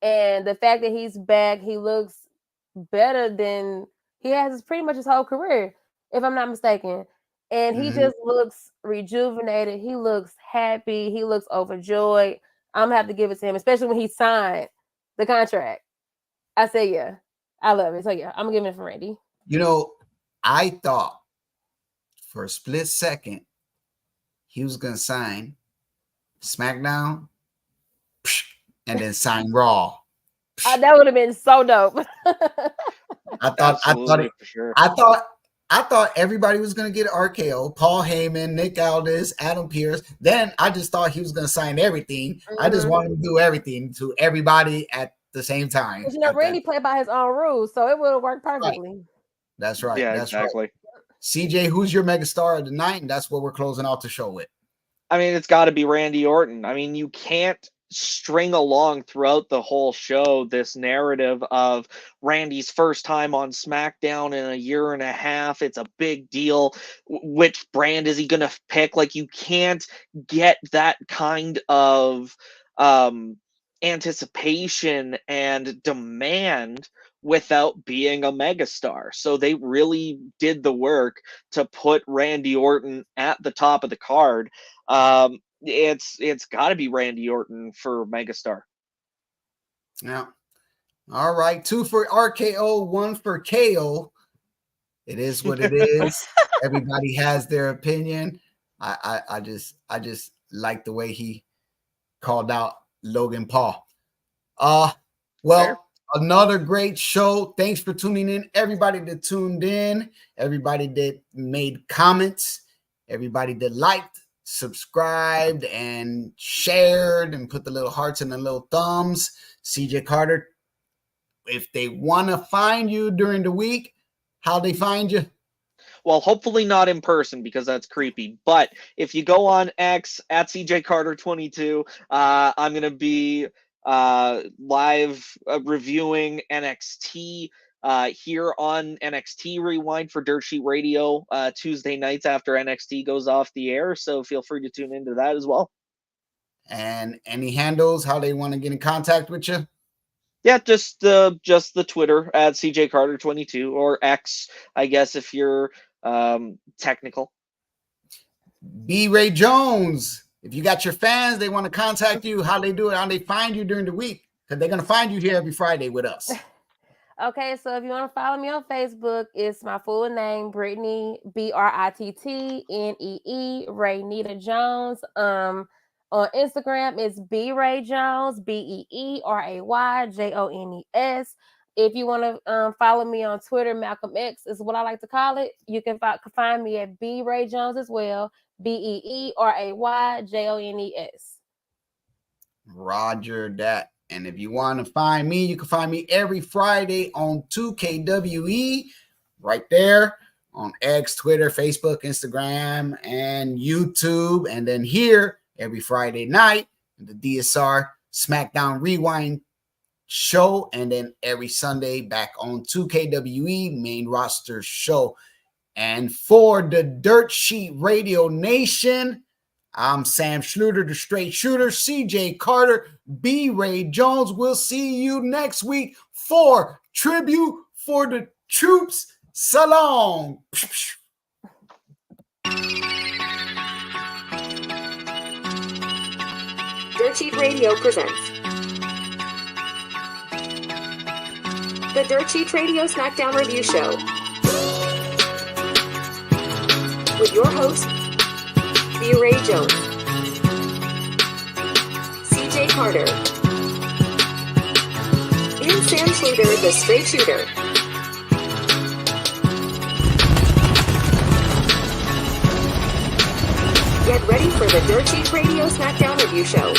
And the fact that he's back, he looks better than he has pretty much his whole career, if I'm not mistaken. And he just looks rejuvenated. He looks happy. He looks overjoyed. I'm gonna have to give it to him, especially when he signed the contract. I say yeah. I love it. So yeah, I'm giving it for Randy. I thought for a split second he was gonna sign SmackDown and then sign Raw. That would have been so dope. I thought everybody was gonna get RKO, Paul Heyman, Nick Aldis, Adam Pearce. Then I just thought he was gonna sign everything. I just wanted to do everything to everybody at the same time. Randy played by his own rules, so it would have worked perfectly. Right. That's right. Yeah, that's exactly. Right. CJ, who's your megastar of the night? And that's what we're closing out the show with. I mean, it's got to be Randy Orton. I mean, you can't string along throughout the whole show this narrative of Randy's first time on SmackDown in a year and a half. It's a big deal. Which brand is he going to pick? Like, you can't get that kind of anticipation and demand without being a megastar. So they really did the work to put Randy Orton at the top of the card. It's got to be Randy Orton for megastar. Yeah. All right. 2 for RKO, 1 for KO. It is what it is. Everybody has their opinion. I just like the way he called out Logan Paul. Well, Fair. Another great show. Thanks for tuning in. Everybody that tuned in, everybody that made comments, everybody that liked, subscribed, and shared, and put the little hearts and the little thumbs. CJ Carter, if they want to find you during the week, how they find you? Well, hopefully not in person because that's creepy. But if you go on X at CJ Carter 22, I'm going to be live reviewing NXT here on NXT Rewind for Dirt Sheet Radio Tuesday nights after NXT goes off the air. So feel free to tune into that as well. And any handles, how they want to get in contact with you? Yeah, just the Twitter at CJ Carter 22 or X, I guess, if you're technical. B. Ray Jones. If you got your fans, they want to contact you, how they do it, how they find you during the week, because they're going to find you here every Friday with us. Okay, so if you want to follow me on Facebook, it's my full name, Brittany, BRITTNEE, Raynita Jones. On Instagram, it's B Ray Jones, BEERAYJONES. If you want to follow me on Twitter, Malcolm X is what I like to call it. You can find me at B Ray Jones as well, BEERAYJONES. Roger that. And if you want to find me, you can find me every Friday on 2KWE, right there on X, Twitter, Facebook, Instagram, and YouTube. And then here every Friday night, the DSR Smackdown Rewind show. And then every Sunday back on 2KWE main roster show. And for the Dirt Sheet Radio Nation, I'm Sam Schluter, the straight shooter. CJ Carter, B. Ray Jones. We'll see you next week for Tribute for the Troops. So long. Dirt Sheet Radio presents the Dirt Sheet Radio Smackdown Review Show with your host, B. Ray Jones, CJ Carter, and Sam Schluter, the straight shooter. Get ready for the Dirt Sheet Radio Smackdown Review Show.